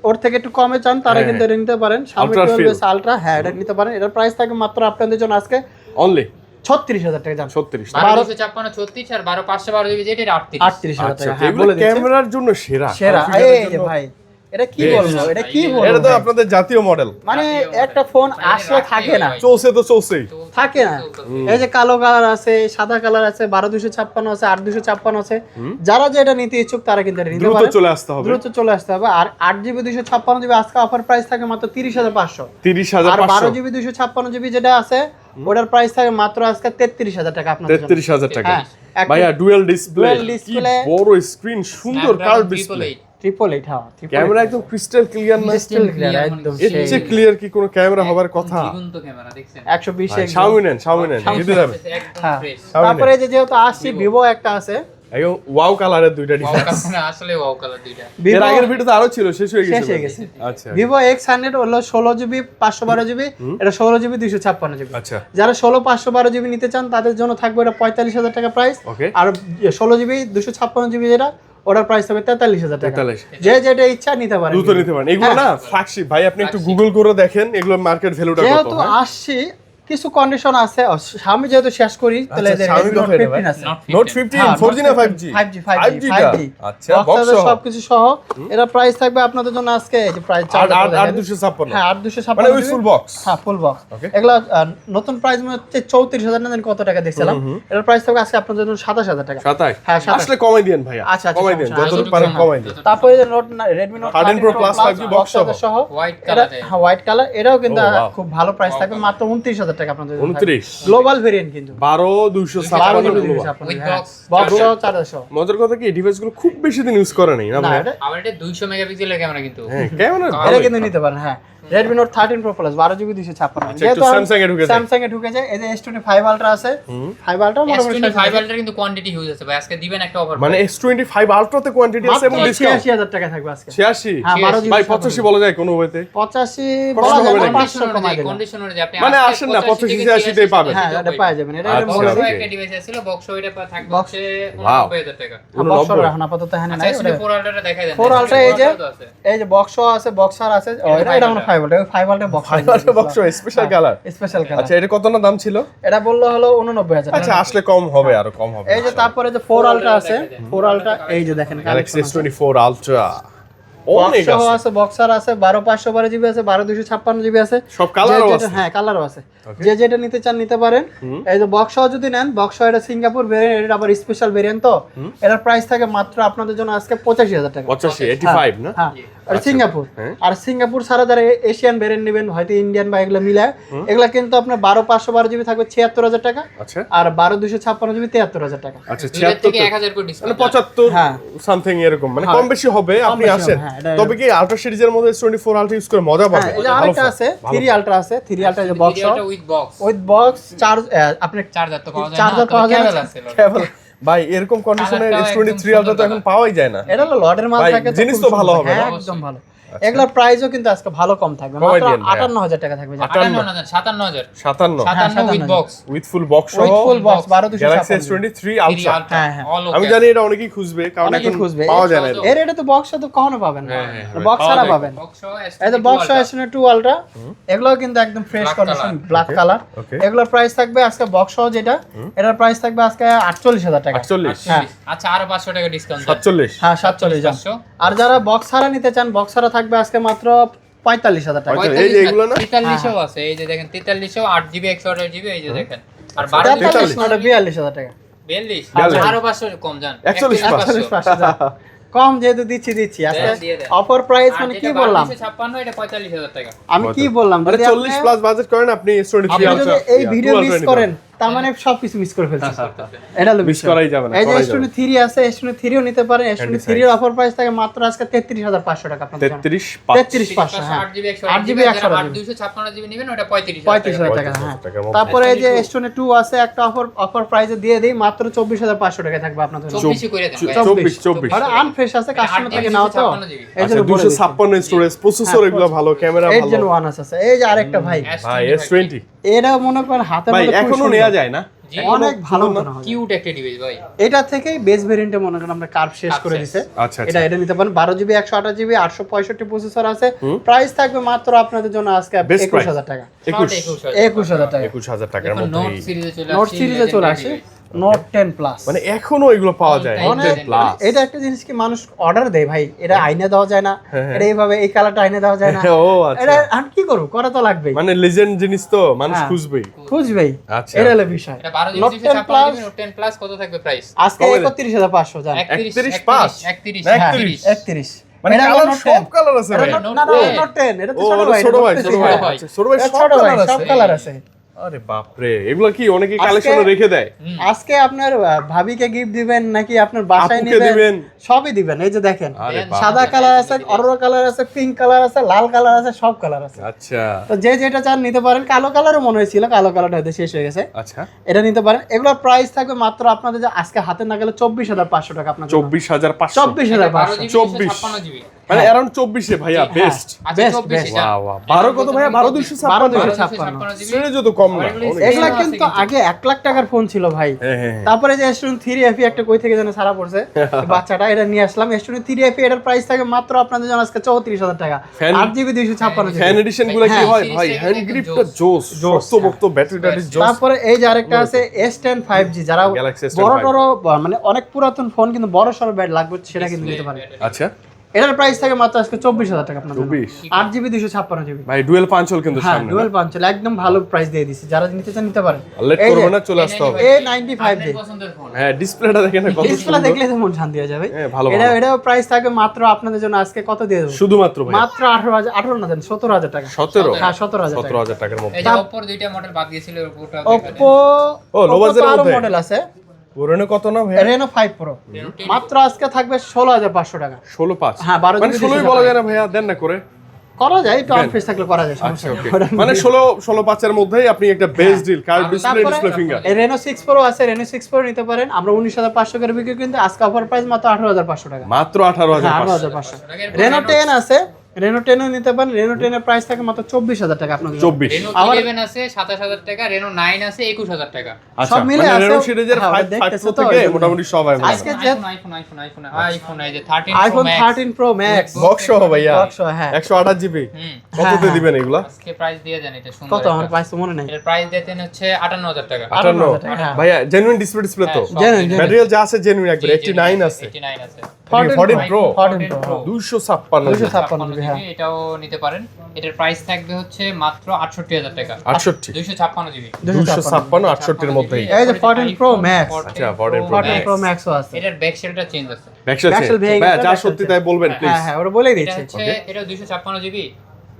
ওর থেকে একটু কমে চান তারা কিন্তু এটা নিতে পারেন। Xiaomi Ultra 12s Ultra হ্যাঁ এটা নিতে পারেন। এটার প্রাইস থাকে মাত্র আপনাদের জন্য আজকে অনলি 36,000 টাকা জান। 36 1256 36 আর 12/512 জিবি যেটা এটা 38 38,000 আচ্ছা টাকা হ্যাঁ এগুলো বলে দিচ্ছি। ক্যামেরার জন্য সেরা সেরা configure-এর এই যে জন্য- ভাই, এটা কি বেশ। বলবো, এটা কি এটা বলবো এটা তো ভাই? আপনাদের জাতীয় মডেল মানে একটা ফোন আসলে থাকে না, চলছে তো চলছেই থাকে না। এই যে কালো কালার আছে, সাদা কালার আছে, 12/256 আছে, 8/256 আছে। যারা যেটা নিতে ইচ্ছুক তারা কিন্তু এটা নিতে দ্রুত পারে, চলে আসতে হবে দ্রুত চলে আসতে হবে। আর 8GB 256GB আজকে অফার প্রাইস থাকে মাত্র 30,500। আর 30,500 12GB 256GB যেটা আছে ওটার প্রাইস থাকে মাত্র আজকে 33,000 টাকা আপনাদের জন্য। 33,000 টাকা হ্যাঁ, একটা ভাইয়া ডুয়াল ডিসপ্লে dual কি display, বড় স্ক্রিন সুন্দর কার্ভ ডিসপ্লে 888 হ্যাঁ ক্যামেরা একদম ক্রিস্টাল ক্লিয়ার না ক্রিস্টাল ক্লিয়ার একদম এর চেয়ে ক্লিয়ার কি কোনো ক্যামেরা হবার কথা জীবন্ত ক্যামেরা দেখছেন 120 ভাই, একদম। Xiaomi নেন জিতে যাবে একদম হ্যাঁ। ফ্রেশ। তারপরে এই যে যেহেতু আসছি ভিভো একটা আছে, একদম ওয়াও কালারের দুইটা ওয়াও ডিভাইস কালার আসলে ওয়াও কালার দুইটা। এর ভিভো আগের ভিডিওতে আরো ছিল শেষ হয়ে গেছে শেষ হয়ে গেছে। আচ্ছা ভিভো X100 হলো 16GB 512GB, এটা 16GB 256GB। আচ্ছা যারা 16/512GB নিতে চান তাদের জন্য থাকবে এটা 45,000 টাকা প্রাইস। ওকে আর 16GB 256GB যেটা ওটার প্রাইস হবে 43,000 টাকা। 43 যে যেটা ইচ্ছা নিতে পারেন, দ্রুত নিতে পারেন এগুলো না ফ্ল্যাগশিপ ভাই আপনি একটু গুগল করে দেখেন এগুলো মার্কেট ভ্যালুটা কত যেহেতু হ্যাঁ? আসছি কিছু কন্ডিশন আছে, আমি যেহেতু শেষ করি তাহলে আচ্ছা, এদের Xiaomi Redmi কত Note এটা 15 আছে। নোট 15 হ্যাঁ, 4G না Note 5G 5G 5G টা 5G আচ্ছা বক্স বক্স সবকিছু সহ এটা প্রাইস থাকবে আপনাদের জন্য আজকে এই যে প্রাইস 8256 হ্যাঁ 8,256 মানে ওই ফুল বক্স হ্যাঁ ফুল বক্স। Okay. এগুলা নতুন প্রাইস মনে হচ্ছে 34,000 না জানি কত টাকা দেখছিলাম। এটার প্রাইস থাকবে আজকে আপনাদের জন্য 27,000 টাকা। 27 হ্যাঁ, 27 আসলে কমাই দেন ভাইয়া আচ্ছা, আচ্ছা, কমাই দেন সমস্যা নাই। যতটুকু পারেন কমাই দেন তারপরে যে Redmi Note 13 Pro Plus 5G box সহ হোয়াইট এটা কালার হ্যাঁ হোয়াইট কালার, এটাও কিন্তু Oh, wow. খুব ভালো প্রাইস থাকবে মাত্র 29,000 টাকা আপনাদের জন্য। 29 গ্লোবাল ভেরিয়েন্ট কিন্তু 12,256 With box। বক্স সহ 400। মজার কথা কি এই ডিভাইসগুলো খুব বেশি দিন ইউজ করে নাই না না ভাই এটা আবার এটা 200 মেগাপিক্সেলের ক্যামেরা কিন্তু। হ্যাঁ ক্যামেরা এটা কিন্তু নিতে পারেন হ্যাঁ। Redmi Note 13 Pro Plus 12GB 256 আচ্ছা, একটু Samsung এ ঢুকে যাই। Samsung এ ঢুকে যায়। এই যে S25 Ultra আছে, 5 Ultra মোটামুটি S25 Ultra কিন্তু কোয়ান্টিটি হিউজ আছে ভাই, আজকে দিবেন একটা অফার মানে S25 Ultra তে কোয়ান্টিটি আছে এবং ডিসকাউন্ট 86000 টাকা থাকবে আজকে। 86 হ্যাঁ, 12GB ভাই 85 বলা যায় কোনো ওয়েতে? 85 প্রশ্ন বলা হবে যায় নাকি? 500 কমাই দেব। কন্ডিশন অনুযায়ী আপনি মানে আজকে আসেন না 85 থেকে 80 টাই পাবেন। হ্যাঁ, এটা পাওয়া যাবেন। এটা আচ্ছা, বলে বক্স দিই। একটা ডিভাইস ছিল, বক্স ওইটা থাকবে Box- হচ্ছে 89000 টাকা। বক্স এখন আপাতত হ্যাঁ নাই। আচ্ছা, S4 Ultra দেখাই দেন। 4 Ultra এই যে তো আছে। এই যে বক্স আছে, বক্সার আছে। এটা আমরা 5 Ultra, 5 Ultra box. 5 Ultra box special colour. Special colour. আচ্ছা, এটা কত না দাম ছিল? এটা বললো হলো 89000 আচ্ছা, আসলে কম হবে, আরো কম হবে। এই যে তারপরে যে 4 Ultra আছে, 4 Ultra এই যে দেখেন Galaxy S24 Ultra অনেক বক্স আছে। আছে, বক্সার আছে, 12512GB আছে, 12256GB আছে। সব কালারও যে আছে। যেটা- হ্যাঁ, কালারও আছে। যে যেটা নিতে চান নিতে পারেন। এই যে বক্স যদি নেন, বক্স এটা সিঙ্গাপুর ভেরিয়েন্ট, এটা আবার স্পেশাল ভেরিয়েন্ট, তো এটার প্রাইস থাকে মাত্র আপনাদের জন্য আজকে 85000 টাকা। 85 না? হ্যাঁ, আর সিঙ্গাপুর। আর সিঙ্গাপুর ছাড়া যারা এশিয়ান ভেরিয়েন্ট নেবেন, হয়তো ইন্ডিয়ান বা এগুলো মিলায়, এগুলা কিন্তু আপনার 12512GB থাকবে 76000 টাকা, আচ্ছা আর 12256GB 73000 টাকা। আচ্ছা, দুইটার 76 থেকে 1000 করে মানে ডিসকাউন্ট। 75 হ্যাঁ। সামথিং এরকম, মানে কম বেশি হবে। আপনি বেশি আসেন। হবে, হ্যাঁ, এটা- তবে কি আল্ট্রা সিরিজের মধ্যে S24 Ultra ইউজ করে মজা হ্যাঁ, পাবেন। এই যে আরেকটা আছে 3 Ultra আছে, 3 Ultra যে বক্স ভিডিওটা with box, with box charge, আপনি চার্জার তো পাওয়া যায় না, চার্জার পাওয়া যায় না। কেবল আছে। কেবল ভাই এরকম কন্ডিশনে কালারটাও S23 একদম Ultra তো এখন সুন্দর পাওয়াই যায় না। এটা হলো লটের মাল ভাই, থাকে, জিনিস খুব তো ভালো সুন্দর। হবে না? হ্যাঁ, একদম ভালো। এগুলোর প্রাইসও কিন্তু আজকে ভালো কম থাকবে, কমাই মাত্র দিয়েন ভাইয়া। 58000 টাকা থাকবে। 58000 57000 57 57 with box, with full box সহ with full box Galaxy 12256। S23 Ultra। হ্যাঁ, হ্যাঁ। আমি জানি এটা অনেকেই খুঁজবে, কারণ অনেকেই এখন খুঁজবে। পাওয়া যায় না। এর এটা তো বক্স তো কখনো পাবেন না, হ্যাঁ, বক্স পাওয়া ছাড়া যায়। পাবেন। বক্স এই যে বক্স S22 Ultra, এগুলো কিন্তু একদম fresh Black condition, color। Black colour. Okay. এগুলোর প্রাইস থাকবে আজকে বক্স সহ যেটা, এটার প্রাইস থাকবে আজকে 48000 টাকা। 48 হ্যাঁ। আচ্ছা, আরো 500 টাকা ডিসকাউন্ট। 47 হ্যাঁ, 47 জন। 500 আর যারা বক্স ছাড়া নিতে চান, বক্স ছাড়া থাকবে আজকে মাত্র 45000 টাকা। এই যে এগুলো না? 4300 আছে, এই যে দেখেন 4300 8GB 128GB, এই যে দেখেন। আর 43 না, ওটা 42000 টাকা। 42 42 আরো 500 কম জান। 41 500 কম যেহেতু দিচ্ছি আজকে দিয়ে দেন। অফার প্রাইস, মানে কি বললাম 256 এটা 45000 টাকা। আমি কি বললাম, মানে যদি 40 আপনি- প্লাস বাজেট করেন আপনি S23 আপনি Ultra যদি এই ভিডিও 2 মিস Ultra নিতে করেন, তার মানে সবকিছু মিস করে ফেলছেন। এটা হলো Miss বিষয়। করাই যাবে না, এই যে করাই S23 আছে, S23 ও নিতে পারেন। S23 এর অফার প্রাইস থাকে মাত্র আজকে 33500 টাকা আপনাদের জন্য। 33 33500, হ্যাঁ। 8GB 8GB 256GB নেবেন, ওটা 35000 35000 টাকা, হ্যাঁ। তারপরে এই যে S22 আছে, একটা অফার প্রাইসে দিয়ে দেই, মাত্র 24500 টাকা থাকবে আপনাদের জন্য। 24 করে দেন ভাই। 24 আর আনফ্রেশ আছে, কাস্টমার থেকে 8GB নাও তো। 256GB এই আচ্ছা, জন্য বলে দিচ্ছি। 256 স্টোরেজ, প্রসেসর এগুলো ভালো, ক্যামেরা ভালো। 8gen 1 আছে। এই যে আরেকটা ভাই, ভাই S20 এটা মনে করেন হাতের ভাই মধ্যে খুব এখনো সুন্দর। নেওয়া যায় না? জি, অনেক ভালো মনে হয়। কিউট একটা ডিভাইস ভাই। এটা থেকেই বেস ভেরিয়েন্টে মনে করেন আমরা কার্ভ শেষ করে দিছে। আচ্ছা, এটা নিতে পারেন। 12GB 128GB 865 প্রসেসর আছে। প্রাইস থাকবে মাত্র আপনাদের জন্য আজকে Best price। 21000 টাকা। 21 টাকা। 21000 টাকার এখন মধ্যে। নোট সিরিজে চলে নোট আসছে, সিরিজে চলে আসে, নোট 10 প্লাস। মানে এখনো এগুলো পাওয়া যায়। অনেক প্লাস এটা একটা জিনিস কি মানুষ অর্ডার দেয় ভাই, এটা আইনে দেওয়া যায় না, এটা এইভাবে এই কালারটা আইনে দেওয়া যায় না। ও আচ্ছা, এটা আমি কি করব, করা তো লাগবেই, মানে লেজেন্ড জিনিস তো মানুষ হ্যাঁ। খুঁজবেই। খুঁজবেই। আচ্ছা। এটা হলো বিষয়। এটা 12GB note 10 plus 256GB, note 10 plus কত থাকবে প্রাইস? আজকে 31500 জান। 31 পাঁচ? 31 না, 31 31 মানে এটা কালার Note সব 10 কালার আছে ভাই। এটা না, Note 10 এটা তো ও, ছোট ওটা ভাই, ছোট ভাই, Note ছোট 10 ভাই। ভাই। আচ্ছা, ছোট ভাই এটা সব ছোট ভাই, কালার সব আছে। কালার আছে। আরে বাপ রে, এগুলো কি অনেকে কালেকশনে রেখে দেয়? আজকে আপনার ভাবিকে গিফট দিবেন নাকি আপনার বাসায় আপুকে দিবেন? নেবেন, সবই দিবেন। এই যে দেখেন, আরে বাপ সাদা কালার আছে, অরেঞ্জ কালার আছে, পিঙ্ক কালার আছে, লাল কালার আছে, সব কালার আছে। আচ্ছা তো যে যেটা চান নিতে পারেন। কালো কালারও মনে হয়েছিল, কালো কালারটা হয়তো শেষ হয়ে গেছে, আচ্ছা, এটা নিতে পারেন। এগুলোর প্রাইস থাকবে মাত্র আপনাদের যে আজকে হাতে না গেলে 24500 টাকা আপনাদের জন্য। 24500 24500 24 56GB। মানে অ্যারাউন্ড 24 এ ভাইয়া বেস্ট। আচ্ছা Best, 24 best। ওয়াও ওয়াও 12 কত ভাইয়া? 12256 12256 সিরিজ তো কম না অনেক। এগুলা কিন্তু আগে 1 লাখ টাকার ফোন ছিল ভাই। হ্যাঁ। তারপরে যে S23 FE একটা কই থেকে যেন সারা পড়ছে এই বাচ্চাটা, এটা নিয়ে আসলাম। S23 FE এটার প্রাইস থাকে মাত্র আপনাদের জন্য আজকে 34000 টাকা। Fan- 8GB 256GB। Fan addition গুলো কি হ্যাঁ। হয় ভাই? হ্যান্ড গ্রিপটা জোস, শক্ত ব্যাটারিটা জোস। তারপরে এই যে আরেকটা আছে S10 5G, যারা Galaxy S10 বড় টড় মানে অনেক পুরাতন ফোন কিন্তু বড় সরো ব্যাট লাগবে, সেটা কিন্তু নিতে পারেন। আচ্ছা, এটার প্রাইস থাকে মাত্র আজকে 24000 টাকা আপনাদের জন্য। 24 8GB 256GB। ভাই ডুয়েল পাঞ্চল কিন্তু হ্যাঁ, সামনে। ডুয়াল পাঞ্চল একদম ভালো প্রাইস দিয়ে দিছি, যারা নিতে চান নিতে পারেন। লেট এই যে করবে না, চলে আসতে হবে। A95 দিয়ে পছন্দের ফোন। হ্যাঁ, ডিসপ্লেটা দেখেন না কত ডিসপ্লে সুন্দর। দেখলে তো মন শান্তি হয়ে যাবে। হ্যাঁ, ভালো এটাও প্রাইস থাকবে মাত্র আপনাদের জন্য আজকে কত দিয়ে দেবো, শুধুমাত্র ভাই মাত্র 18 না দেন 17000 টাকা। 17 হ্যাঁ, 17000 টাকা। 17000 টাকার মধ্যে। এই যে Oppo দুইটা মডেল বাদ গিয়েছিল, ওটা Oppo ও, low budget এর আরো মধ্যে? মডেল আছে, পুরনো কত না ভাইয়া? Reno 5 Pro মাত্র আজকে থাকবে 16500 টাকা। 16.5 হ্যাঁ, 12 মানে 16ই বলা যায় না ভাইয়া, দেন না করে করা যায়, একটু অনফিস থাকলে করা যায়, সমস্যা আচ্ছা, নেই। okay। মানে 16-5 মধ্যেই আপনি একটা best deal curve display display finger. এই Reno 6 Pro আছে, Reno 6 Pro নিতে পারেন। আমরা 19,500 করে বিক্রি, কিন্তু আজকে অফার প্রাইস মাত্র 18,500 টাকা। মাত্র 18,500। 18,500। Reno 10 আছে, Reno 10 ও নিতে পারেন। Reno 10 এর প্রাইস থাকে মাত্র 24,000 টাকা আপনাদের জন্য। 24। রেনো 11 আছে 27,000 টাকা, রেনো 9 আছে 21,000 টাকা। আচ্ছা, সব মিলে মানে আছে। রেনো সিরিজের হ্যাঁ, 5 দেখতেছে Pro তো, থেকে এই মোটামুটি সব अवेलेबल। আজকে যে আইফোন এই যে 13 iPhone 13 Pro Max বক্স সহ ভাইয়া, বক্স সহ, হ্যাঁ। 128 জিবি কততে হ্যাঁ, দিবেন এগুলা? আজকে প্রাইস দিয়ে দেন, এটা সুন্দর। কত আমার প্রাইস তো মনে নাই। এর প্রাইস দিতেন হচ্ছে 58,000 টাকা। 58 হ্যাঁ। ভাইয়া জেনুইন ডিসপ্লে তো, হ্যাঁ, Genuine, ম্যাটেরিয়াল যা আছে জেনুইন একবার। 89 আছে, 89 আছে। 14 Pro 14 Pro 256 256 জিবি, হ্যাঁ। এটাও নিতে পারেন। এটার প্রাইস থাকবে হচ্ছে মাত্র 68,000 টাকা। 68 256 জিবি। 256 68 এর মধ্যেই। এই যে 14 Pro Max, আচ্ছা, 14 Pro 14 Pro Max ও আছে। এটার ব্যাক শেলটা চেঞ্জ আছে। ব্যাকশেল Backshell ভেঙে ভাইয়া গেছে, যা backshell সত্যি চেঞ্জ। তাই বলবেন হ্যাঁ প্লিজ। হ্যাঁ, ওটা বলেই এটা দিচ্ছি। হচ্ছে এটা 256 জিবি।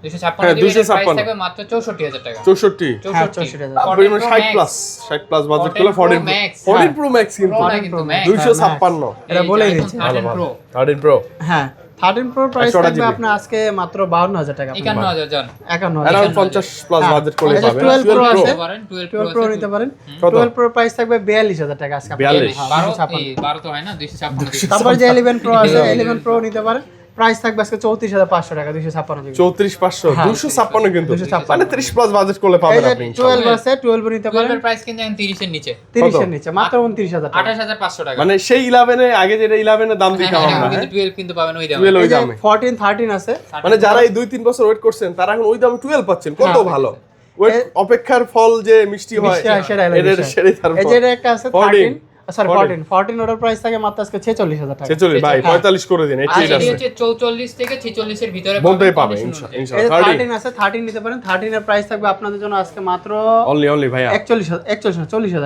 256 হ্যাঁ, জিবি এর প্রাইস 256 থাকবে মাত্র 64,000 টাকা। 64 হ্যাঁ, 64,000 আপনি মানে 60 প্লাস বাজেট করলে 14 Pro Max, 14 Pro Max কিন্তু Pro না কিন্তু Max। 256 এটা বলেই দিচ্ছি। 13 Pro 13 Pro হ্যাঁ, 13 Pro প্রাইস 128 থাকবে GB আপনার আজকে মাত্র 52,000 টাকা। 51,000 জান। 51,000 अराउंड 50 প্লাস হ্যাঁ। বাজেট করলে এই যে পাবেন। 12 Pro 12 আছে। Pro 12 Pro নিতে পারেন। কত? 12 Pro প্রাইস থাকবে 42,000 টাকা আজকে। 42 12 তো হয় না, 256 তারপর যে 11 Pro আছে, 11 Pro নিতে পারেন। প্রাইস থাকবে আজকে 34,500 টাকা, 256 জিবি। 34,500 হ্যাঁ। 256 কিন্তু 256 মানে 30 প্লাস বাজেট করলে এই পাবেন যে আপনি ইনশাআল্লাহ। 12 আছে, 12 নিতে 12 পারেন। এর প্রাইস কিন্তু এখন 30 এর নিচে। 30 এর নিচে মাত্র 29,000 টাকা। 28,500 টাকা। মানে সেই 11 এ আগে যেটা 11 এর দাম দিতে হ্যাঁ, হবে এখন না, কিন্তু 12 কিন্তু পাবেন ওই দামে। 12 ওই এই যে দামে। 14 13 আছে। মানে যারা এই 2-3 বছর ওয়েট করছেন তারা এখন ওই দামে 12 পাচ্ছেন, কত হ্যাঁ। ভালো। ওয়েট অপেক্ষার ফল যে মিষ্টি হয় মিষ্টি হয়, সেটাই হলো এর বিষয়। সেটাই তারপর এই যে এটা একটা আছে 14 সরি 14 ওটার প্রাইস থাকে মাত্র আজকে 46,000 টাকা। 46 ভাই 45 করে দিন, আর 88 এটি আছে হচ্ছে 44 থেকে 46 এর ভিতরে বলতেই পাবে condition ইনশাআল্লাহ অনুযায়ী। এই যে ইনশাআল্লাহ 13 আছে, 13 নিতে পারেন। 13 এর প্রাইস থাকবে আপনাদের জন্য আজকে মাত্র অনলি ভাইয়া 40,000 টাকা। 40 39,000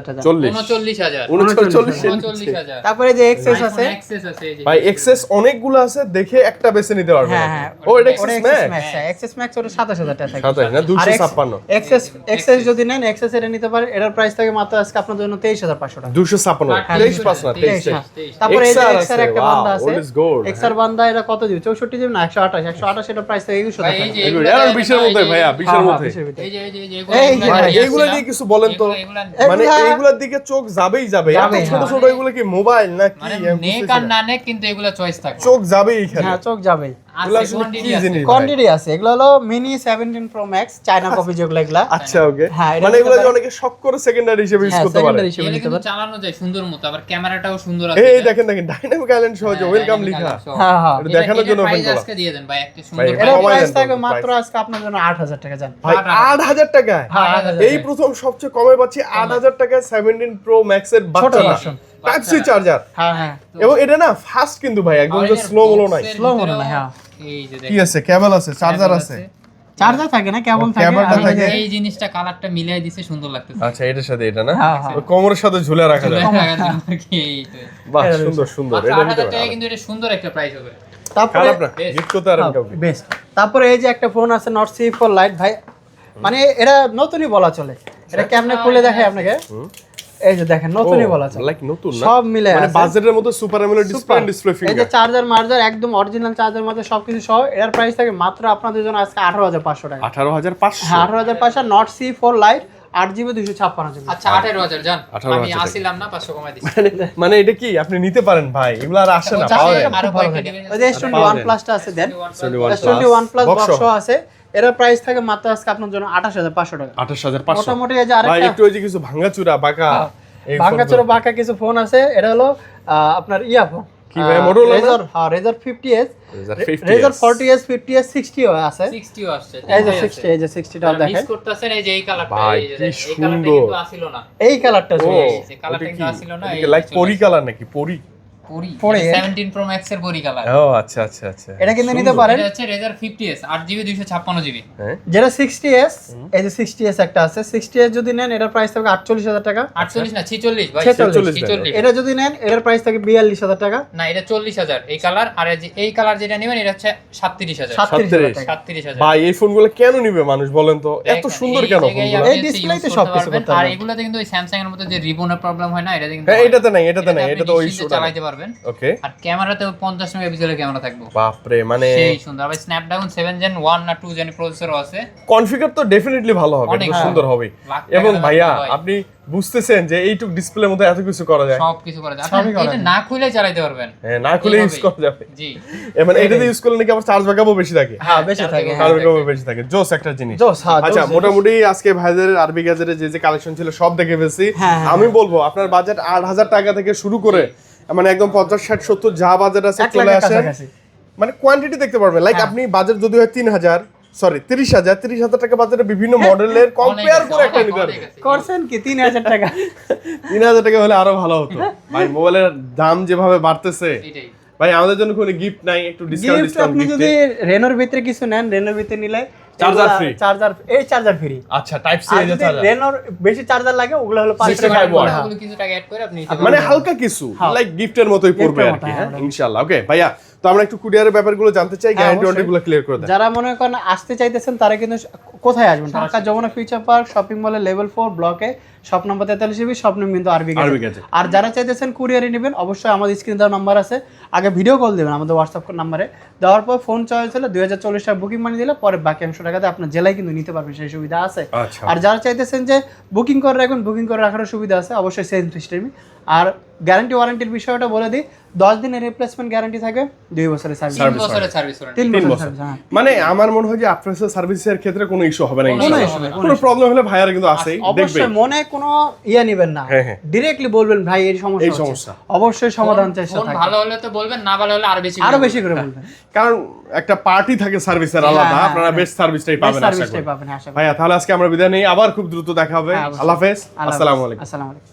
39,000 তারপরে যে এক্সএস আছে, Access আছে এই যে। ভাই এক্সেস অনেকগুলো আছে, দেখে একটা বেছে নিতে পারবেন। হ্যাঁ হ্যাঁ, ও এটা ওটা XS XS max max, XS max ওটা 27,000 টাকা থাকে। 27 না 256 এক্সএস যদি নেন, এক্সএস এটা নিতে পারেন। এটার প্রাইস থাকে মাত্র আজকে আপনাদের জন্য 23,500 টাকা। 256 হ্যাঁ, 23 না 23, 23 হ্যাঁ। তারপরে এই যে XR এক্সআর আছে, একটা wow, বান্দা আছে, old is gold, এক্সআর বান্দা এটা কত জিবি? 64 জিবি না 128 এটা প্রাইস থাকে 21,000 ভাই টাকা। এই যে এগুলো এগুলা আর দেখেন 20 এর না, মধ্যে এই যে- ভাইয়া 20 এর মধ্যে এই যে এই এগুলা ভাই, নিয়ে এগুলো আসছিলাম। নিয়ে কিছু বলেন তো। এগুলা- মানে এগুলা- এইগুলোর দিকে চোখ যাবেই যাবে, এত যাবে, ছোট হ্যাঁ। ছোট এগুলো কি মোবাইল নাকি? মানে আমি নেক বুঝতেছি আর না। না নেক কিন্তু এগুলা চয়েস থাকে। চোখ যাবেই এখানে। হ্যাঁ, চোখ যাবে। এগুলো আছে আসলে quantity কি আছে। জিনিস ভাই? কোয়ান্টিটি আছে, এগুলো হলো mini 17 pro max China copy যেগুলো এগুলা। আচ্ছা ওকে, হ্যাঁ, এটা মানে এগুলো নিতে যে পারেন। অনেকে শক করে সেকেন্ডারি হিসেবে ইউজ হ্যাঁ, করতে পারে। secondary হিসেবে এগুলা নিতে কিন্তু পারেন। চালানো যায় সুন্দর মতো, আবার ক্যামেরাটাও সুন্দর আছে। এই এটা। দেখেন ডাইনামিক আইল্যান্ড সহ যে হ্যাঁ, ওয়েলকাম dynamic লেখা। আলো সহ। হ্যাঁ হ্যাঁ, এটা দেখানোর জন্য ওপেন price করা। আজকে দিয়ে দেন ভাই, একটা ভাই, সুন্দর এটা এটার কমাই প্রাইস দেন থাকে তো, মাত্র price। আজকে আপনার জন্য 8,000 টাকা জান। ভাই 8,000 টাকায় 8,000 এই প্রথম সবচেয়ে কমে পাচ্ছি 8,000 টাকায় 17 প্রো ম্যাক্স এর বাচ্চা version। Type C charger. হ্যাঁ হ্যাঁ, এবং এটা না ফাস্ট কিন্তু ভাই, একদম যে স্লো মলো নাই। Slow মনে না, হ্যাঁ। এই যে কি আছে, কেবল আছে, চার্জার আছে। চার্জার থাকে না, কেবল থাকে। কেবলটা আর থাকে। এই জিনিসটা কালারটা মিলাই দিছে, সুন্দর লাগতেছে। আচ্ছা এটার সাথে এটা না, হ্যাঁ, হ্যাঁ। ওই কোমরের সাথে ঝুলে রাখা যায়। বাহ এটা সুন্দর সুন্দর, মাত্র এটা নিতে 8,000 টাকায় পারেন। কিন্তু এটা সুন্দর একটা প্রাইস হবে। তারপরে খারাপ না, গিফট করতে পারেন কাউকে। বেস্ট। তারপরে এই যে একটা ফোন আছে নট C4 লাইট ভাই, মানে এটা নতুনই বলা চলে। এটা কেমনে খুলে দেখাই আপনাকে, এই যে দেখেন নতুনই বলা চলে। লাইক নতুন না, সব মিলে মানে আছে। বাজেটের মধ্যে super AMOLED display and display এই যে ফিঙ্গার। চার্জার মার্জার একদম অরিজিনাল চার্জার মধ্যে সবকিছু সহ। এর প্রাইস থাকে মাত্র আপনাদের জন্য আজকে 18,500 টাকা। 18,500 হ্যাঁ, 18,500 not C4 light 8GB 256 GB. আচ্ছা 18,000 জান, 18,000 আমি টাকা। আসিলাম না 500 কমাই দিছি। মানে এটা কি আপনি নিতে পারেন ভাই, এগুলো আর আসে না, পাওয়া যায় না। আরো খুব ভালো কয়েকটা থাকে। দিবেন। ওই যে S21 প্লাসটা আছে দেন, 21 S21 প্লাস Box বক্স সহ। আছে। এর প্রাইস থাকে মাত্র আজকে আপনার জন্য 28,500 টাকা। 28,500 মোটামুটি এই যে ভাই আরেকটা একটু ওই যে কিছু ভাঙাচুরা বাঁকা এই ভাঙ্গাচোরা বাঁকা কিছু ফোন আছে। এটা হলো আপনার ইয়া ফোন কি ভাই, Motorola না? Razer, হ্যাঁ Razer 50s, Razer 50s Razer 40s, 50s, 60 ও আছে। 60 ও আসছে। এই যে 60, এই যে 60 টাও মিস দেখেন। করতেছেন, এই যে এই কালারটা, ভাই, এই যে কি এই কালারটা সুন্দর। কিন্তু আসিল না। এই কালারটা ও আছে। এই যে কালারটা কিন্তু আসিল না, এই লাইক চলে পরি আসছে। কালার নাকি পরি? পরে। 17 প্রো ম্যাক্স এর বডি কালার। ও আচ্ছা আচ্ছা আচ্ছা, এটা কিন্তু নিতে পারেন। এটা হচ্ছে Razer 50s 8GB 256GB। হ্যাঁ যেটা 60s, এই যে 60s একটা আছে। 60s যদি নেন এটার প্রাইস থাকে 48,000 টাকা। 48 না 46 ভাই, 46 46। এটা যদি নেন এটার প্রাইস থাকে 42,000 টাকা। না এটা 40,000 এই কালার, আর এই কালার যেটা নেবেন এটা হচ্ছে 37,000। 37,000 টাকা। 37,000। ভাই এই ফোনগুলো কেন নিবে মানুষ বলেন তো, এত সুন্দর কেন ফোনগুলো? এই display তে সবকিছু করতে আর পারবেন। এগুলাতে কিন্তু ওই স্যামসাং এর মতো যে রিবনের প্রবলেম হয় না, এটাতে কিন্তু হ্যাঁ এটাতে নাই, এটাতে নাই, আপনি এটা তো ওই নিশ্চিন্তে ইস্যুটা চালাইতে পারবেন। পাবেন। ওকে, আর ক্যামেরাতেও 50 মেগাপিক্সেলের ক্যামেরা থাকবে। বাপরে, মানে সেই সুন্দর। আবার স্ন্যাপড্রাগন 7 জেন 1 না 2 জেন প্রসেসরও আছে। কনফিগার তো ডেফিনেটলি ভালো হবে, অনেক খুব সুন্দর হবে। লাখ টাকা এবং দাম ভাইয়া ভাই। আপনি বুঝতেছেন যে এইটুক ডিসপ্লের মধ্যে এত কিছু করা যায়? সব কিছু করা যায়। সবই আপনি করা এটা যায়। না খুলে চালাতে পারবেন। হ্যাঁ, না খুলে ইউজ করা যাবে। জি। মানে এটাতে ইউজ করলে নাকি আবার চার্জ ব্যাকআপও বেশি থাকে। হ্যাঁ বেশি থাকে। চার্জ ব্যাকআপও বেশি থাকে। জোস একটা জিনিস। জোস, হ্যাঁ, আচ্ছা, জোস। মোটামুটি আজকে ভাইদের আরবি গ্যাজেটের যে যে কালেকশন ছিল সব দেখে ফেলছি। হ্যাঁ, হ্যাঁ, আমি বলবো আপনার বাজেট 8,000 টাকা থেকে শুরু করে মানে একদম 50, 60, 70 যা বাজেট আছে 1 চলে লাখের আসেন। কাছাকাছি। মানে কোয়ান্টিটি দেখতে পারবেন। লাইক আপনি বাজেট যদি হয় 3,000, সরি 30,000 টাকা বাজেটের বিভিন্ন মডেলের কম্পেয়ার করে একটা নিতে পারবেন। করছেন কি 3000 টাকা? 3,000 টাকা হলে আরো ভালো হতো ভাই। মোবাইলের দাম যেভাবে বাড়তেছে এটাই। ভাই, আমাদের জন্য কোনো গিফট নাই? একটু ডিসকাউন্ট গিফট আপনি যদি রেনোর ভিতরে কিছু নেন, রেনোর ভিতরে নিলে চার্জার ফ্রি। Charger free. আচ্ছা, টাইপ সি আর এর যদি চার্জার, রেনোর বেশি চার্জার লাগে ওগুলো হলো 65 ওয়াট। ওগুলো কিছু টাকা অ্যাড করে আপনি নিতে মানে পারবেন। হালকা কিছু, হ্যাঁ। লাইক গিফটের মতোই পড়বে গিফটের আর মতো, কি। হ্যাঁ, হ্যাঁ, ইনশাআল্লাহ। ওকে ভাইয়া, তো আমরা একটু কুরিয়ারের ব্যাপারগুলো জানতে চাই, গ্যারান্টি ওয়ারেন্টিগুলো ক্লিয়ার করে দেন। যারা মনে করেন আসতে চাইতেছেন তারা কিন্তু কোথায় আসবেন? Dhaka Jamuna future park shopping মলে লেভেল 4 ব্লকে শপ নম্বর 43 শপ নাম কিন্তু আরবি আরবি গ্যাজেট। গ্যাজেট। আর যারা চাইতেছেন কুরিয়ারে নেবেন অবশ্যই আমাদের স্ক্রিনে দেওয়া নাম্বার আছে, আগে ভিডিও কল দেবেন আমাদের হোয়াটসঅ্যাপ নাম্বারে, দেওয়ার পর ফোন চয়েস হলে 2040 টাকা বুকিং মানি দিলে পরে বাকি 100 টাকাতে আপনার জেলায় কিন্তু নিতে পারবেন, সেই সুবিধা আছে। আচ্ছা, আর যারা চাইতেছেন যে বুকিং করে রাখবেন, বুকিং করে রাখার সুবিধা আছে অবশ্যই সেম সিস্টেমই। আর গ্যারান্টি ওয়ারেন্টির বিষয়টা বলে দিই, 10 দিনের রিপ্লেসমেন্ট গ্যারান্টি থাকে, 2 বছরের সার্ভিস, 3 বছরের সার্ভিস ওয়ারেন্টি। 3 3 বছরের বছর। সার্ভিস। হ্যাঁ, মানে আমার মনে হয় যে আফটার সার্ভিসের ক্ষেত্রে কোনো ইস্যু হবে না। কোনো ইনশাআল্লাহ। issue হবে না, কোনো প্রবলেম হলে ভাইয়ারা কিন্তু আছেই, দেখবে। অবশ্যই মনে কোনো নেবেন না, হ্যাঁ, হ্যাঁ। ডিরেক্টলি বলবেন ভাই এই সমস্যা এই হচ্ছে। সমস্যা। অবশ্যই সমাধান চেষ্টা ফোন থাকে, ভালো হলে তো বলবেন, না ভালো হলে আরো বেশি করে বলবেন। কারণ একটা পার্টি থাকে সার্ভিসের আলাদা, হ্যাঁ, আপনারা হ্যাঁ। বেস্ট সার্ভিসটাই বেস্ট পাবেন আশা সার্ভিসটাই করি। পাবেন, আশা করি। ভাইয়া, তাহলে আজকে আমরা বিদায় নেই, আবার খুব দ্রুত দেখা হবে। হ্যাঁ, অবশ্যই। আল্লাহ হাফেজ, আল্লাহ আসসালামু হাফেজ। আলাইকুম। আসসালামু আলাইকুম।